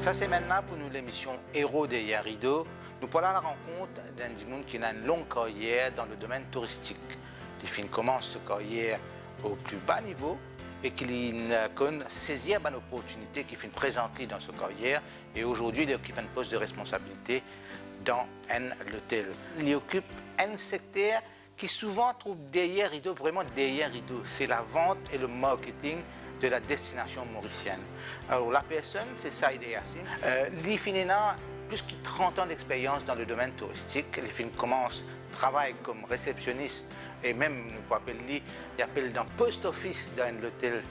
Ça, c'est maintenant pour nous l'émission Héros derrière rideau. Nous parlons à la rencontre d'un monde qui a une longue carrière dans le domaine touristique. Les films commencent sa carrière au plus bas niveau et qu'il connaît saisir une opportunité qui finit présenter dans sa carrière. Et aujourd'hui, il occupe un poste de responsabilité dans l'hôtel. Il occupe un secteur qui souvent trouve derrière rideau, vraiment derrière rideau. C'est la vente et le marketing de la destination mauricienne. Alors la personne, c'est Saïd Yassine. Il finit plus de 30 ans d'expérience dans le domaine touristique. Les films commencent, travaillent comme réceptionniste et même, nous pouvons appeler, il appelle dans post office dans l'hôtel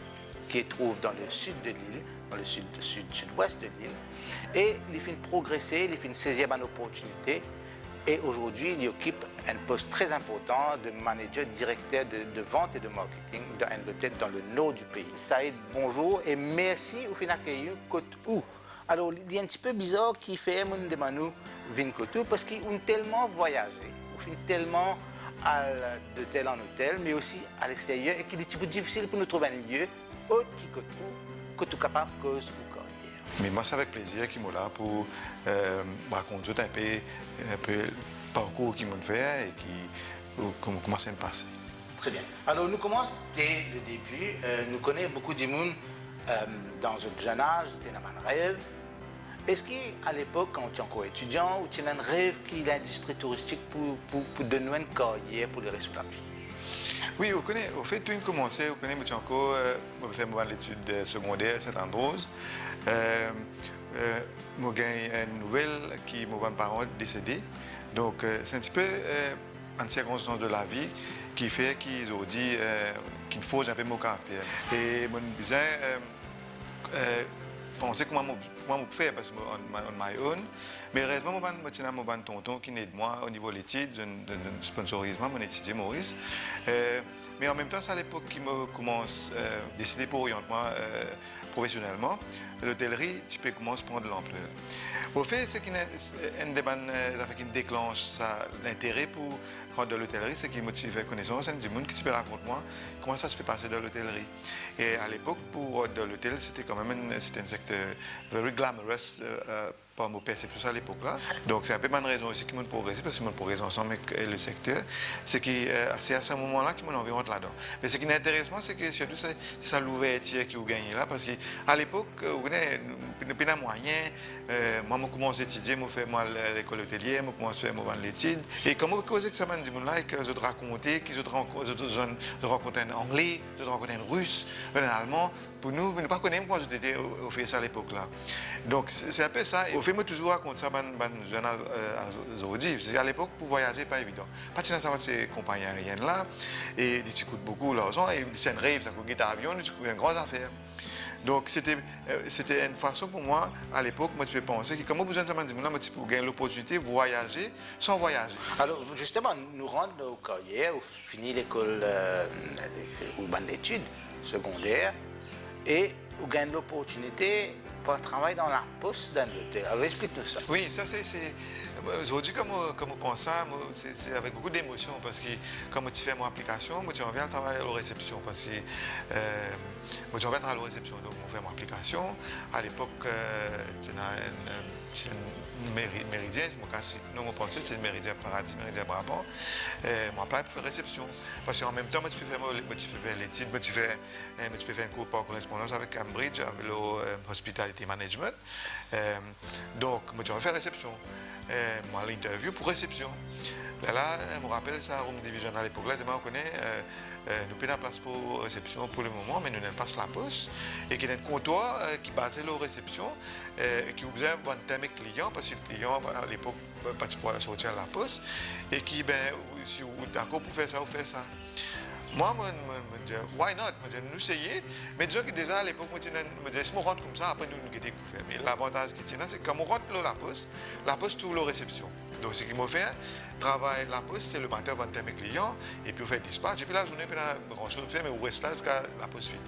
qui se trouve dans le sud de l'île, dans le sud-ouest de l'île. Et les films progresser, les films saisir une opportunité. Et aujourd'hui, il occupe un poste très important de manager directeur de vente et de marketing dans un hôtel dans le nord du pays. Saïd, bonjour et merci au final accueilli côte où. Alors, il y a un petit peu bizarre qui fait mon demande vin côte parce qu'ils ont tellement voyagé, ils font tellement d'hôtel en hôtel, mais aussi à l'extérieur et qu'il est un petit peu difficile pour nous trouver un lieu autre qui côte où, côte capable cause ou carrière. Mais moi, c'est avec plaisir qu'ils m'ont là pour raconter un peu le parcours qu'ils m'ont fait et comment ça me passe. Très bien. Alors, nous commençons dès le début. Nous connaissons beaucoup de monde dans un jeune âge, c'était un rêve. Est-ce qu'à l'époque, quand tu es encore étudiant, ou tu as un rêve qui est l'industrie touristique pour donner une carrière pour le reste de la vie? Oui, au fait, tout a commencé, je connais encore, je fais l'étude secondaire à Saint-Androse. J'ai gagné une nouvelle qui m'a dit parents décédés. Donc, c'est un petit peu une circonstance de la vie qui fait qu'ils ont dit qu'il faut un peu mon caractère. Et je me disais, penser comment je faire parce que on my own. Mais heureusement, je suis un tonton qui aide moi au niveau de l'étude, de sponsorisme, mon étudiant Maurice. Mais en même temps, c'est à l'époque qu'il me commence à décider pour orienter moi professionnellement. L'hôtellerie, commence à prendre de l'ampleur. Au fait, ce qui déclenche l'intérêt pour rentrer dans l'hôtellerie, c'est qui motive la connaissance du monde qui raconte moi comment ça se peut passer dans l'hôtellerie. Et à l'époque, pour dans l'hôtel, c'était quand même un secteur very glamorous. Par mon perception à l'époque-là. Donc, c'est un peu ma raison aussi qui m'a progressé, parce que m'a progressé ensemble avec le secteur. C'est à ce moment-là qui m'a envie de rentrer là-dedans. Mais ce qui est intéressant, c'est que surtout, c'est ça l'ouverture qui a gagné là, parce qu'à l'époque, on n'a pas de moyens. Moi, j'ai commencé à étudier, j'ai fait l'école hôtelière, j'ai commencé à faire l'étude. Et comment causer que ça m'a dit là, et que je raconter, qu'ils ont rencontré un anglais, ils ont rencontré un russe, un allemand. Pour nous, ne pas connaître quand j'étais au fait ça à l'époque-là. Donc, c'est un peu ça. Et au fait, moi, toujours raconte ça aux jeunes aujourd'hui. À l'époque, pour voyager, pas évident. Partir dans ces compagnies aériennes là, et ils coûtent beaucoup l'argent, et c'est un rêve, ça coûte un avion, ça coûte une grosse affaire. Donc, c'était une façon pour moi, à l'époque, moi, je peux penser que comment besoin de ça, pour gagner l'opportunité de voyager sans voyager. Alors, justement, nous rentrons nos carrières, on finit l'école ou d'études secondaires. Et on gagne l'opportunité pour travailler dans la poste d'un hôtel. Alors explique-nous ça. Oui, ça c'est... Aujourd'hui, comme on pense ça, c'est avec beaucoup d'émotion parce que quand tu fais mon application, tu envie à travailler à la réception parce que tu envie à travailler à la réception. Donc, on fait mon application. À l'époque, c'est un méridien, c'est mon cas. Nous, on pense que c'est un méridien paradis, méridien Brabant. Moi, appelle pour faire réception. Parce qu'en même temps, tu peux faire l'étude, tu peux faire un cours par correspondance avec Cambridge, avec l'Hospitality Management. Donc, tu vas faire réception. Moi, l'interview pour réception. Là, je me rappelle ça, Room Division à l'époque. Là, on connaît, nous payons la place pour réception pour le moment, mais nous n'avons pas la poste. Et qu'il y a un comptoir qui basait la réception, qui ouvrait un thème client, parce que le client, à l'époque, pas de pouvoir sortir à la poste. Et qui, si vous êtes d'accord pour faire ça, vous faites ça. Moi, je me dis, why not? Nous essayons. Mais disons que déjà à l'époque, je me dis, si on rentre comme ça, après nous découvrir. Mais l'avantage qui tient là, c'est que quand on rentre la poste trouve la réception. Donc, ce qu'il m'a fait, travail la poste, c'est le matin, on vend mes clients, et puis on fait dispatch. Et puis la journée, on n'a pas grand-chose à faire, mais on reste là jusqu'à la poste finie.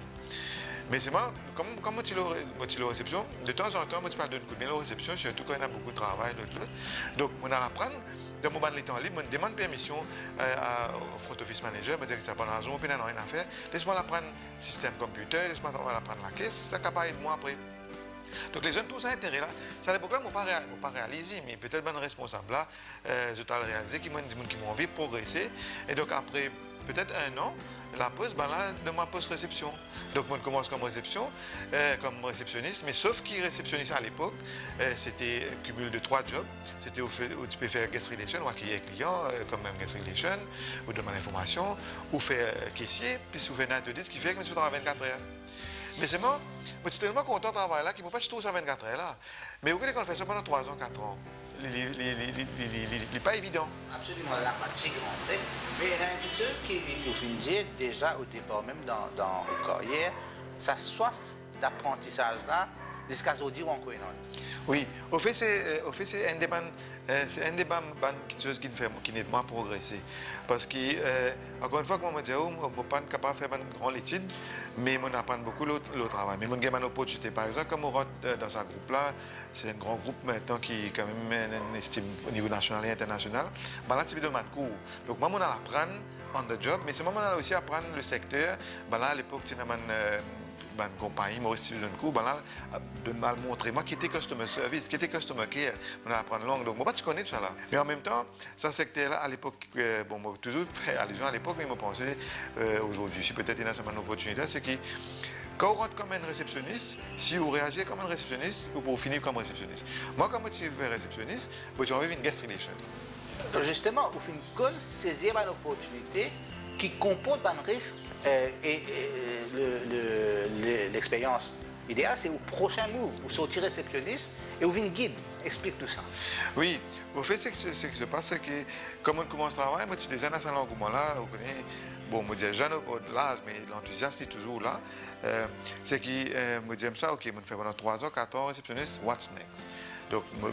Mais c'est moi, comme tu la réception, de temps en temps, moi, tu parles d'un coup de bien la réception, surtout quand il y a beaucoup de travail, l'autre. Donc, on a apprendre. Dans mon temps libre, je demande permission au front office manager, je me dis que ça prend raison, je n'ai rien à faire. Laisse-moi apprendre le système computer, laisse-moi apprendre la caisse, ça capable de moi après. Donc les jeunes, tout ça intérêt là, ça à l'époque-là, je n'ai pas réalisé, mais peut-être ben responsable là, je t'ai réalisé qu'ils m'ont envie de progresser. Et donc après peut-être 1 an, la pause, ben là, de ma pause réception. Donc, moi, je commence comme réceptionniste, mais sauf qu'il réceptionniste à l'époque, c'était un cumul de 3 jobs. C'était où tu peux faire guest relation, ou accueillir les clients, comme même guest relation, ou demander l'information, ou faire caissier, puis ou faire un ce qui fait que je travaille 24 heures. Mais c'est moi, je suis tellement content de travailler là qu'il ne faut pas tout ça 24 heures là. Mais vous voyez qu'on fait ça pendant 3 ans, 4 ans. Il n'est pas évident. Absolument, la fatigue rentrée. Mais il y a une petite chose qui vous dit déjà au départ, même dans la carrière, sa soif d'apprentissage là, jusqu'à aujourd'hui, on connaît. Oui, au fait, c'est un des choses qui n'aide pas à progresser. Parce que, encore une fois, comme on dit, je ne suis pas capable de faire une grande étude, mais on apprend beaucoup le travail. Mais on a une opportunité. Par exemple, comme on rentre dans ce groupe-là, c'est un grand groupe maintenant qui quand même une estime au niveau national et international. Là, tu de cours. Donc, moi, on a apprendre on the job, mais c'est moi, on a aussi apprendre le secteur. Là, à l'époque, tu as une compagnie, moi aussi, je cours, là, de me montrer, moi qui était customer service, qui était customer care, on a apprendre langue, donc moi, tu connais tout ça là. Mais en même temps, ce secteur-là, à l'époque, bon, moi, toujours fait allusion à l'époque, mais je pensais, aujourd'hui, si peut-être il y a une opportunité, c'est que quand on rentre comme un réceptionniste, si vous réagissez comme un réceptionniste, vous finissez comme réceptionniste. Moi, comme je suis réceptionniste, j'ai envie d'une guest relation. Justement, au fin de compte, saisir une opportunité qui comporte un risque et l'expérience idéale, c'est au prochain move, vous sortir réceptionniste et vous venez guide. Explique tout ça. Oui, au fait, ce qui se passe, c'est que comme on commence à travailler, moi, tu des années à l'engouement-là, vous connaissez, bon, je dis jeune de l'âge, mais l'enthousiasme est toujours là. C'est que je dis ça, ok, je fais pendant 3 ans, 4 ans réceptionniste, what's next? Donc, je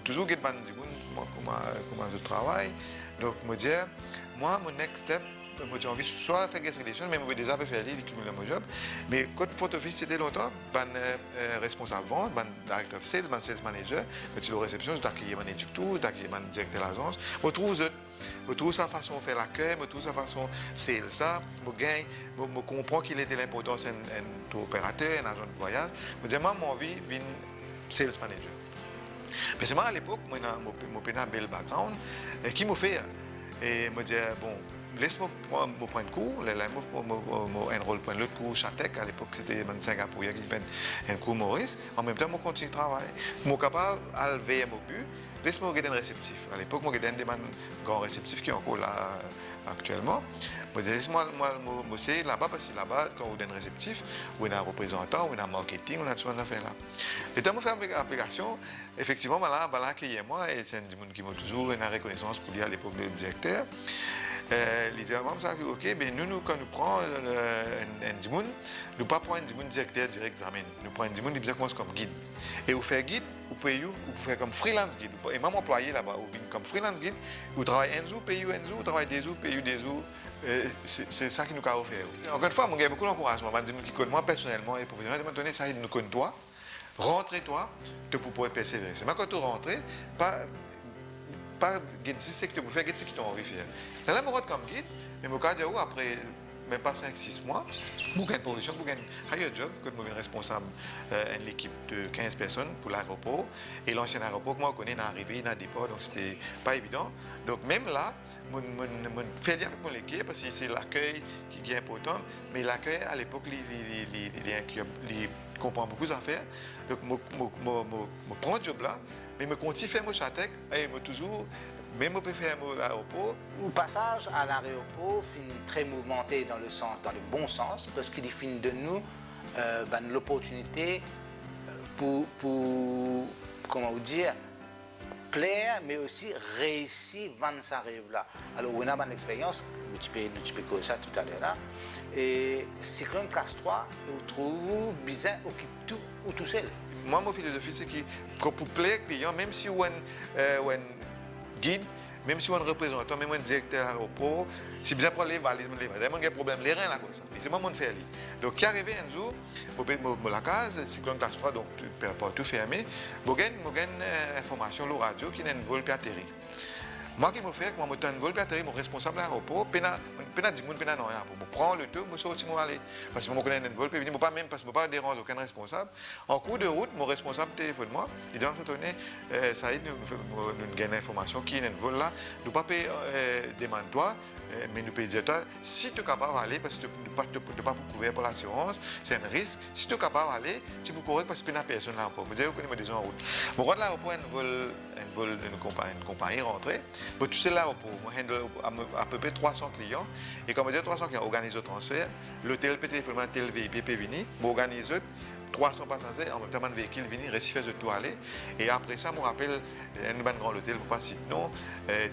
toujours get comment je travaille. Donc, je dis, moi, mon next step, j'ai envie soit faire guest relation, mais j'ai déjà fait aller cumuler mon job. Mais quand photo office c'était longtemps, ben responsable vente, ben directeur of sales, ben sales manager, petit le réception, d'accueillir mon tout, d'accueillir mon directeur de l'agence. Je trouve sa façon de faire l'accueil, je trouve sa façon de sales ça, je comprends qu'il était l'importance d'un opérateur, un agent de voyage. Je dis, moi, mon envie de sales manager. Mais c'est moi à l'époque, moi, j'ai un bel background, qui m'a fait. Et je me dis, bon, laisse-moi prendre un cours, je enrôle pour l'autre cours, Chatec, à l'époque c'était un Singapourien qui fait un cours Maurice, en même temps je continue de travailler. Je suis capable de lever mon but, laisse-moi regarder un réceptif. À l'époque, je regardais un grand réceptif qui est encore là actuellement. Je dis, laisse-moi bosser là-bas, parce que là-bas, quand on a un réceptif, on a un représentant, on a un marketing, on a tout ce qu'on a fait là. Et quand on fait l'application, effectivement, là, accueillez-moi, et c'est un monde qui m'a toujours une reconnaissance pour lui à l'époque de directeur. Les disaient, ok, ben nous, quand nous prenons un dimoun, nous ne pas prendre un dimoun directeur direct examen. Nous prenons un dimoun qui commence comme guide. Et vous faites guide, vous pouvez faire comme freelance guide. Et même employé là-bas, vous venez comme freelance guide, vous travaillez un jour, payez un jour, vous travaillez des jours, payez des jours. C'est ça qui nous a offert. Encore une fois, j'ai beaucoup d'encouragement. Je dis que moi, personnellement et professionnellement, donné ça, nous connaît toi, rentrez-toi, pour pouvoir persévérer. C'est moi quand tu rentres, pas guide c'est que tu peux faire, guide ce que tu as envie de faire. Là, je me rentre comme guide, mais je me dis après même pas 5-6 mois, je gagne une position, je gagne un higher job, que je suis responsable d'une équipe de 15 personnes pour l'aéroport. Et l'ancien aéroport, moi, je connais, l'arrivée, dans le départ, donc c'était pas évident. Donc même là, je fais bien avec mon équipe parce que c'est l'accueil qui est important. Mais l'accueil, à l'époque, il comprend beaucoup d'affaires. Donc je prends ce job-là. Mais je continue à faire mon Chatec et je toujours, même je peux faire l'aéroport. Le passage à l'aéroport finit très mouvementé dans le bon sens, parce qu'il finit de nous l'opportunité pour, comment vous dire, plaire, mais aussi réussir vendre sa rêve là. Alors, on a une expérience, tu peux ça tout à l'heure là, et Cyclone classe 3, vous trouvez bizarre, occupe tout seul. Moi, ma philosophie, c'est que pour plaire aux clients, même si on est un guide, même si on est un représentant, même un directeur d'aéroport, c'est bien pour les valises, il y a un problème, les reins là comme ça. C'est moi qui fais. Donc, qui arrivé un jour, je la case, cyclone classe 3, donc tout fermé, je gagne une information sur la radio qui est un vol qui atterri. Moi, qui me fait, moi, je suis un vol qui atterri, mon responsable de l'aéroport, peine dire mon peine non rien pour prendre le tout, moi sortir moi aller parce que moi connais un vol peut venir moi pas même parce que moi pas dérange aucun responsable. En cours de route, mon responsable téléphone moi, il dit ça aide nous gagner information qui est un vol là, nous pas payer demande toi mais nous pouvons dire toi si tu es capable d'aller parce que tu ne peux pas couvrir pour l'assurance, c'est un risque. Si tu es capable d'aller, tu peux courir parce que tu n'as personne là pour. Je dis que des gens en route. Mon roi de l'aéroport un vol d'une compagnie rentrée. Pour tout cela l'aéroport, moi handle à peu près 300 clients et comme je dis 300 clients organisent le transfert, l'hôtel peut téléphoner à tel véhicule peut venir, organise 300 passagers, en même temps, un véhicule vient, récifère de tout aller. Et après ça, je me rappelle, un grand hôtel, pour pas citer non,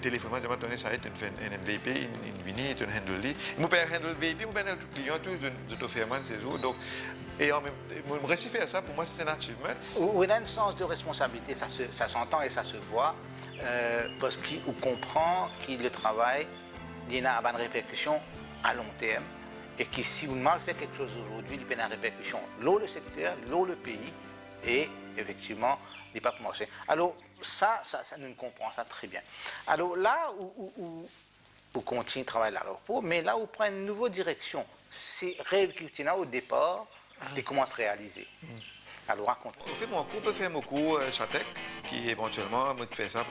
téléphone, je me ça être un MVP, une vini, un handle. Je peux handle VIP, je peux handle tout client, tout de ferment ces jours. Donc, et en même temps, je récifère ça, pour moi, c'est un achievement. On a un sens de responsabilité, ça s'entend et ça se voit, parce qu'on comprend que le travail, il a une répercussion à long terme. Et que si on mal fait quelque chose aujourd'hui, il peut y avoir une répercussion. L'eau, le secteur, l'eau, le pays, et effectivement, il n'est pas marché. Alors, ça, nous comprenons ça très bien. Alors, là où on continue de travailler à l'aéroport, mais là où on prend une nouvelle direction, c'est rêve qui était là au départ, et comment se réaliser. Alors, raconte. On peut faire mon cours Chatec, qui éventuellement, moi, fait ça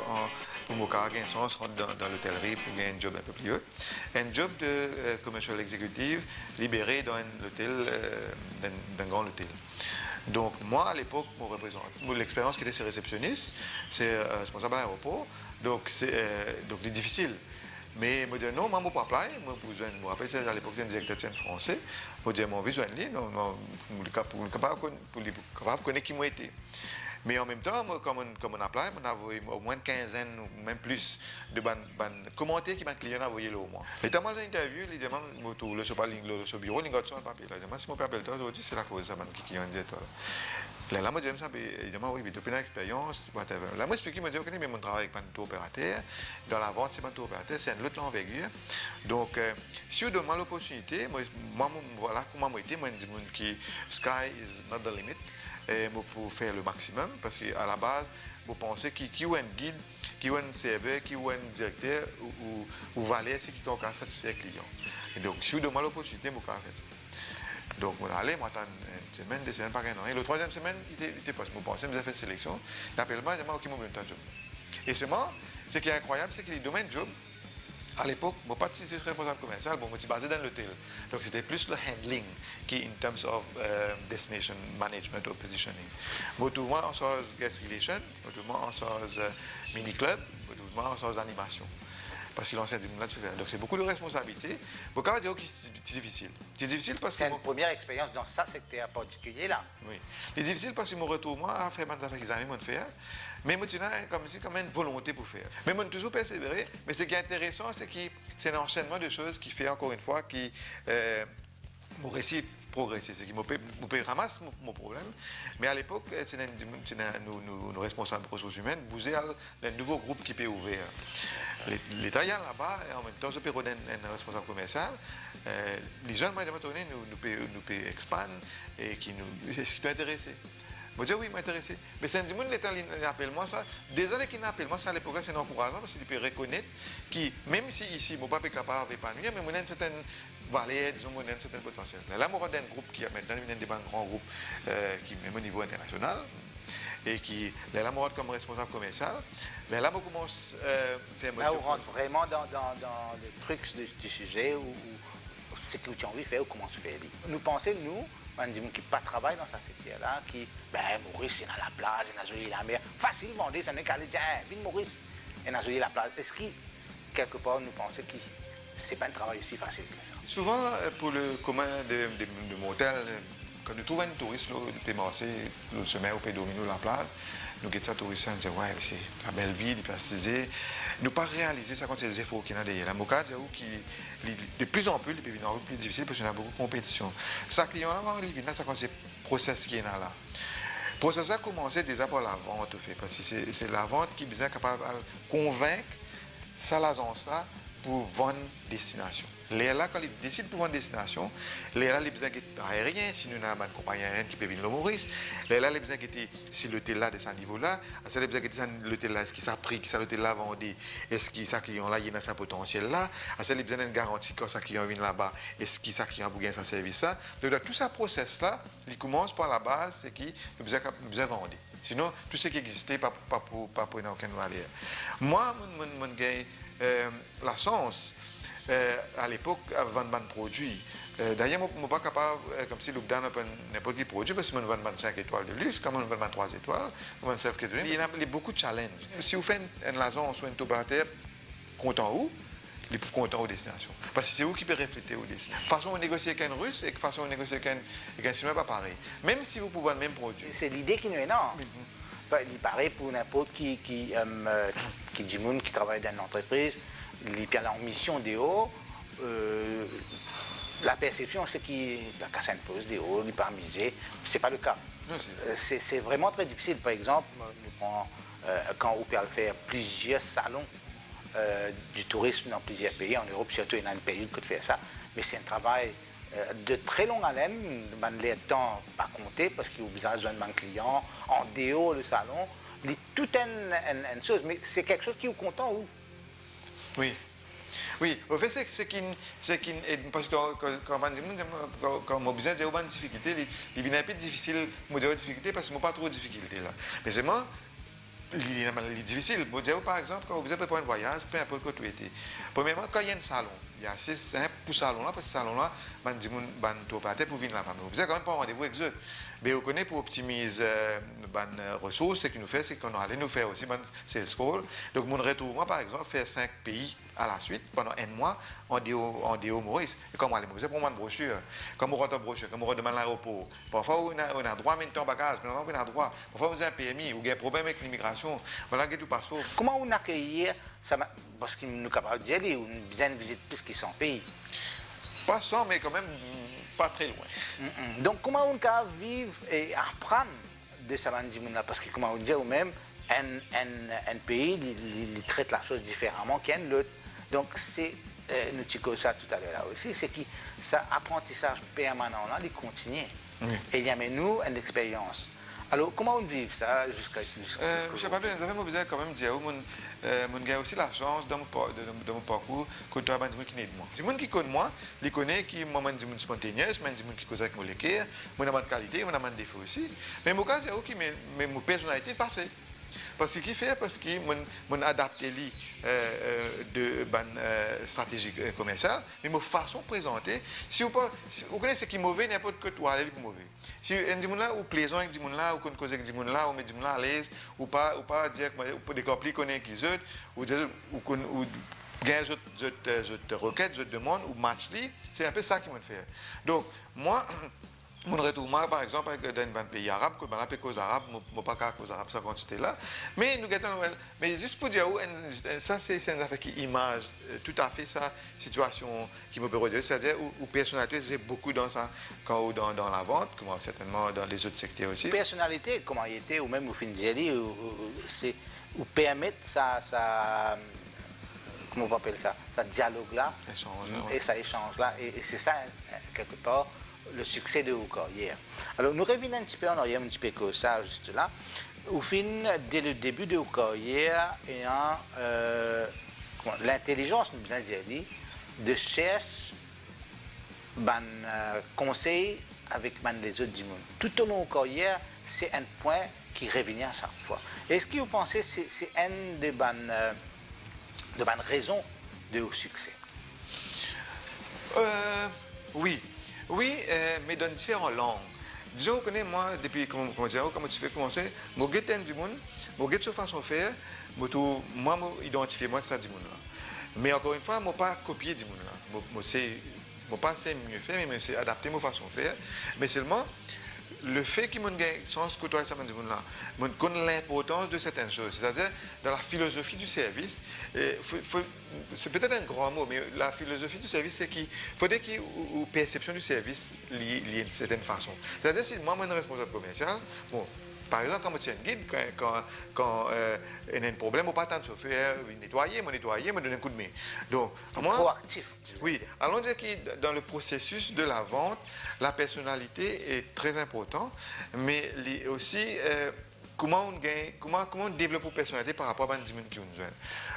pour mon cas, un sens dans l'hôtellerie pour gagner un job un peu plus haut. Un job de commercial exécutif libéré dans un hôtel, d'un grand hôtel. Donc, moi, à l'époque, l'expérience qui était chez réceptionniste, c'est responsable à l'aéroport, donc c'est difficile. Mais je me dis non, moi, je ne peux pas appeler. Je me rappelle, à l'époque, c'était un directeur de français. Je me dis, mon besoin de lui, je suis capable de connaître qui moi été. Mais en même temps, comme on appelait, on avait au moins une quinzaine ou même plus de commentaires que mes clients envoyaient au moins. Et dans mon interview, il dit, le bureau, il a un papier. Il dit, si mon appelle toi aujourd'hui, c'est la cause de ça qui ont dit toi. Là, moi, je dis, oui, mais tu as une expérience, whatever. Là, moi, je explique, je dis, ok, mais mon travail avec un tour opérateur, dans la vente, c'est un tour opérateur, c'est un autre envergure. Donc, si on demande l'opportunité, moi, voilà comment moi, je dis, que sky is not the limit. Pour faire le maximum, parce qu'à la base, vous pensez qu'il y a un guide, qu'il y a un serveur, qu'il y a un directeur ou valet, c'est qui peut satisfaire le client. Et donc, si vous demandez l'opportunité, vous pouvez faire ça. Donc, on allait, moi, une semaine, 2 semaines, pas un an. Et la 3e semaine, il était pas. Vous pensez, vous avez fait sélection, il appelle moi, il dit, ok, moi, je vais job. Et seulement, ce qui est incroyable, c'est qu'il y a des domaines job. À l'époque, je ne pas si c'est responsable commercial, je suis basé dans l'hôtel. Donc, c'était plus le handling qui, in terms of destination management or positioning. Je suis en charge guest relation, je suis en charge mini-club, je suis en charge animation. Parce que l'ancien là, tu peux faire. Donc, c'est beaucoup de responsabilités. Vous pouvez dire que c'est difficile. C'est difficile parce que. C'est une première expérience dans ce secteur particulier-là. Oui. C'est difficile parce que je retourne moi à faire mes examens, faire. Mais moi, tu as comme une volonté pour faire. Mais moi, toujours persévérer. Mais ce qui est intéressant, c'est que c'est un enchaînement de choses qui fait, encore une fois, qui mon récit progresser. C'est qu'il me ramasse mon problème. Mais à l'époque, nos responsables des ressources humaines bougeaient un nouveau groupe qui peut ouvrir. L'État là-bas, et en même temps, je peux donner un responsable commercial. Les jeunes, moi, nous peut expandre et qui nous. Est-ce qui peut intéresser? Je dis oui, il m'intéresse. Mais c'est un monde l'État appelle moi ça. Des années qu'il appelle moi ça à l'époque, c'est un encouragement parce qu'il peut reconnaître que même si ici, mon papa est capable d'épanouir, mais il y a une certaine valeur, disons, il y a un certain potentiel. Là, moi, j'ai un groupe qui a maintenant des grands groupes qui même au niveau international et qui, là, moi, comme responsable commercial, là, moi, commence à faire. Là, on rentre vraiment dans le truc du sujet où ce que tu as envie de faire ou comment se faire. Nous pensons, nous, on dit qui pas travail dans ce secteur-là, qui, Maurice, il a la plage, il a joué la mer. Facilement, ça n'est qu'à dire, viens Maurice, il a joué la plage. Est-ce que, quelque part, nous pensons que ce n'est pas un travail aussi facile que ça? Souvent, pour le commun de motel, quand nous trouvons un touriste, il peut marcher l'autre semaine, il peut dominer la plage. Nous avons des touristes, on dit, ouais, c'est la belle vie, il peut assiser. Nous pas réaliser ça quand c'est les efforts qu'il y a derrière. La moka, de plus en plus, il peut devenir plus difficile parce qu'il y a beaucoup de compétition. Ça, client-là, il vient ça quand c'est le process qui est là. Le process a commencé déjà par la vente, parce que c'est la vente qui est bien capable de convaincre ça l'agence-là pour vendre destination. Les là, quand ils décident pour vendre destination, les là, les besoins aériens, si nous avons une compagnie aérienne qui peut venir le Maurice, les là, les besoins si l'hôtel là de ce niveau-là, c'est les besoins qui l'hôtel là, est-ce qu'il s'est pris, qui ça l'hôtel là vendé, est-ce qu'il ça client là, il y a sa potentiel là, c'est les besoins d'une garantie quand ça client vient là-bas, est-ce qu'il ça client pour gagner son service ça. Donc tout ce process là, il commence par la base, c'est qui le besoin vendre. Sinon, tout ce qui existait, pas pour aucun valeur. Moi, mon gars, la chance, à l'époque, avant de vendre produits, d'ailleurs, je ne suis pas capable, comme si l'Oubdan n'importe quel produit, parce que je vends 5 étoiles de luxe, comme je vends 3 étoiles, je vends 7 étoiles. Il y a beaucoup de challenges. Si vous faites une lason sur une tobateur, content où? Il est content aux destinations. Parce que c'est vous qui peut refléter aux destinations. Façon de négocier avec un russe et façon de négocier avec un chinois, pas pareil. Même si vous pouvez vendre le même produit. C'est l'idée qui nous est énorme. Il paraît pour n'importe qui dit monde qui travaille dans une entreprise, il a mission des hauts. La perception, c'est qu'il n'a qu'à s'imposer des hauts, il n'est pas misé. Ce n'est pas le cas. C'est vraiment très difficile. Par exemple, quand on peut faire plusieurs salons du tourisme dans plusieurs pays, en Europe, surtout, il y a une période que de faire ça. Mais c'est un travail de très longue haleine, les temps pas compté parce qu'il y a besoin de clients, en déo, le salon. C'est tout une chose, mais c'est quelque chose qui est content ou? Oui. Oui, au fait, c'est parce que quand mon business a une difficulté, il est un peu difficile, de difficulté parce que je n'ai pas trop de difficultés là. Mais c'est moi, il est difficile. Par exemple, quand vous êtes préparé un voyage, peu importe où tu étais. Premièrement, quand il y a un salon, il y a assez simple pour ce salon-là, parce que ce salon-là, il y a un pour venir là-bas. Vous n'avez quand même pas rendez-vous avec eux. Mais vous connaissez pour optimiser les ressources, ce qu'il nous fait, c'est qu'on allait nous faire aussi ces scores. Donc, mon retour, moi, par exemple, faire 5 pays à la suite, pendant un mois, en déo Maurice. Et comme aller, vous pour moi une brochure, comme on rentre en brochure, comme on redemande l'aéroport. Parfois, on a droit à mettre en bagage, mais on a droit. Parfois, vous avez un PMI, ou vous avez un problème avec l'immigration. Voilà, vous avez tout passeport. Comment on accueille ça? Parce qu'il nous est capable d'y aller, ou une dizaine de visites plus qu'ils sont en pays. Pas 100, mais quand même pas très loin. Donc, comment on peut vivre et apprendre de ça, là? Parce que, comment on dit, ou même, un pays, il traite la chose différemment qu'un l'autre. Donc, c'est, nous disons ça tout à l'heure là aussi, c'est que ça apprentissage permanent là, il continue. Oui. Et il y a nous une expérience. Alors, comment on vit ça jusqu'à je sais pas, nous avons besoin quand même de dire, mon gars aussi la chance dans mon parcours, que tu as des gens qui n'aident moi. Si les gens qui connaissent moi, ils connaissent qui moi des gens spontanés, des gens qui causent avec moi les cœurs, moi j'ai des qualités, moi j'ai des défauts aussi. Mais mon cas, c'est OK, mais mon personnalité est passée. Parce qu'il fait, parce que mon adapté de stratégie commerciale, mais ma façon de présenter, si vous connaissez ce qui est mauvais, n'importe quoi, vous allez le mauvais. Si un gens là ou plaisant avec des gens là, ou qu'on cause avec des gens là, ou met des gens là à l'aise, ou pas dire que ou des couples connaissent qui autres, ou gagner d'autres requêtes, d'autres demandes, ou match c'est un peu ça qui me fait. Donc moi. Mon retour, par exemple, dans un pays arabe, que je cause arabe, je ne pas cause arabe, ça quantité là. Mais nous avons mais juste pour dire, ça c'est une affaire qui image tout à fait sa situation qui me peut redire, c'est-à-dire où personnalité, j'ai beaucoup dans ça, quand dans la vente, comme certainement dans les autres secteurs aussi. Personnalité, comment il était, ou même au fin de série, c'est ou permettre ça comment on appelle ça, ça dialogue-là, et ça échange-là, et c'est ça, quelque part, le succès de vos carrières. Alors, nous revenons un petit peu en arrière, un petit peu comme ça, juste là. Au fin, dès le début de vos carrières, et l'intelligence, nous bien dit, de chercher ban conseil avec les autres du monde. Tout au long de vos carrières, c'est un point qui revient à chaque fois. Est-ce que vous pensez que c'est une des bonnes raisons de vos succès? Oui. Oui, mais dans différentes langues. Disons que moi, depuis comment tu fais commencer, je suis du monde, je suis façon de faire, moi, je identifie moi que ça du monde là. Mais encore une fois, je ne pas copier du monde là. Je ne pas mieux faire, mais c'est adapter ma façon de faire. Mais seulement, le fait que mon sens côtoyer ça du monde là, je connais l'importance de certaines choses. C'est-à-dire, dans la philosophie du service, c'est peut-être un grand mot, mais la philosophie du service, c'est qu'il faudrait qu'il y ait une perception du service liée d'une certaine façon. C'est-à-dire, si moi, je suis responsable commercial, bon, Par exemple, quand je tiens un guide, quand il y a un problème, on pas attendre le chauffeur, nettoyer, me donner un coup de main. Donc, moi, proactif. oui, allons dire que dans le processus de la vente, la personnalité est très importante, mais aussi comment on développe une personnalité par rapport à un dimanche qui nous joint.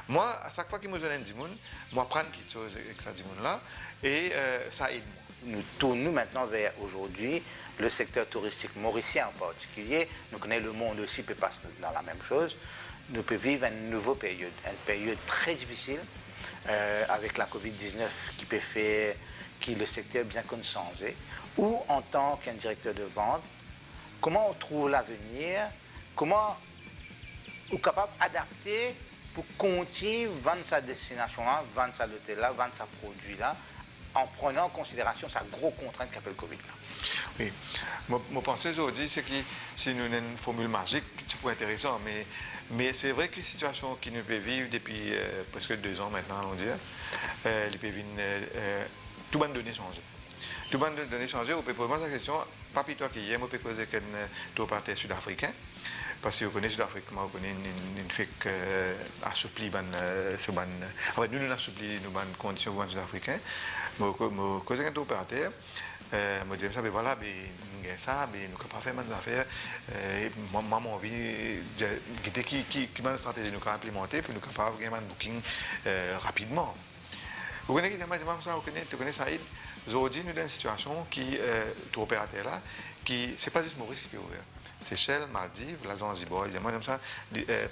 Moi, à chaque fois qu'il me joint un dimanche, moi, prendre quelque chose avec ce dimanche-là et ça aide moi. Nous tournons maintenant vers aujourd'hui le secteur touristique mauricien en particulier. Nous connaissons le monde aussi peut passer dans la même chose. Nous pouvons vivre une nouvelle période, une période très difficile avec la COVID-19 qui peut faire que le secteur bien qu'on changé. Ou en tant qu'un directeur de vente, comment on trouve l'avenir, comment on est capable d'adapter pour continuer à vendre sa destination-là, vendre sa hôtel-là, vendre sa produit-là, en prenant en considération sa grosse contrainte qu'appelle le Covid. Oui, mon pensée aujourd'hui, c'est que si nous avons une formule magique, c'est pas intéressant, mais c'est vrai que la situation qui nous peut vivre depuis presque 2 ans maintenant, on dire, il peut venir, tout le monde donné changé. Tout le monde donné changé, on peut poser la question, pas plutôt qu'hier, on peut poser qu'un opérateur sud-africain, parce que vous connaissez Sud-Afrique, vous connaissez une fake assoupli, nous nous assoupli nos conditions sud-africaines. Je connais un opérateur, je dis ça, ben voilà, nous avons ça, nous ne pouvons pas faire des affaires. Moi, j'ai envie de qui une stratégie nous avons implémentée pour nous capables de faire un booking rapidement. Vous connaissez ça, vous connaissez Saïd. Aujourd'hui, nous avons une situation qui, tout opérateur là, qui, c'est pas juste Maurice qui est ouvert. Seychelles, Maldives, la Zanzibar, évidemment, comme ça,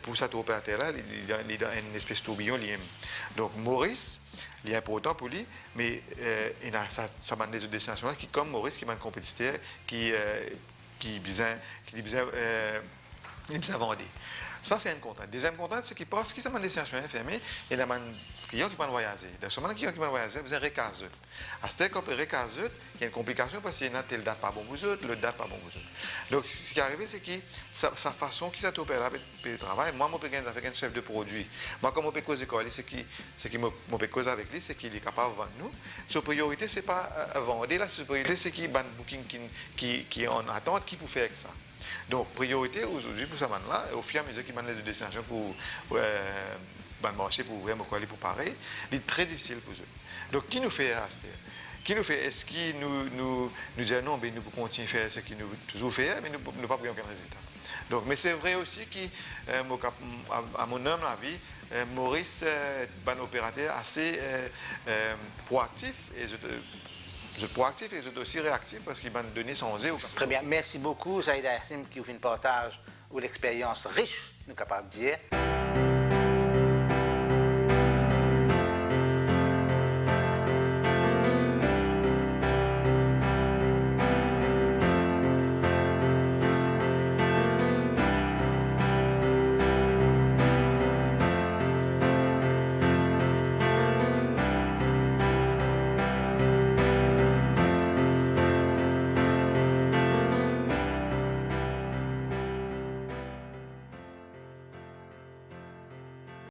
pour cet opérateur-là, il y a une espèce de tourbillon lié. Donc, Maurice, il est important pour lui, mais il a ça des autres destinations qui, comme Maurice, qui est un compétiteur, qui besoin vendre. Ça, c'est une contrainte. Deuxième contrainte, c'est qu'il pense qu'ils sont en destination fermée et il y a des clients qui peuvent voyager. Donc, seulement les clients qui peuvent voyager, vous avez recasé. À ce qu'on peut recaser, il y a une complication parce qu'il y a telle date pas bon pour vous autres, l'autre date pas bon pour vous autres. Donc, ce qui est arrivé, c'est que sa façon qui s'opère là, le travail, moi, je peux faire avec un chef de produit. Moi, comme je peux causer avec lui, c'est qu'il est capable de vendre nous. Sa priorité, ce n'est pas vendre. Là, sa priorité, c'est qu'il y a un booking qui est en attente, qui peut faire avec ça. Donc, priorité aujourd'hui pour ce moment-là, au fur et à mesure qu'il y a des destinations pour le marché, pour vraiment pour pareil, c'est très difficile pour eux. Donc, qui nous fait rester? Qui nous fait? Est-ce qu'il nous dit non, mais nous pouvons continuer à faire ce qu'il nous toujours fait, mais nous ne pouvons pas prendre aucun résultat. Donc, mais c'est vrai aussi qu'à mon humble avis, Maurice est un opérateur assez proactif et aussi réactif parce qu'il va nous donner son zé. Très bien. Merci beaucoup, Saïd Hassim, qui vous fait une partage ou l'expérience riche, nous sommes capables de dire.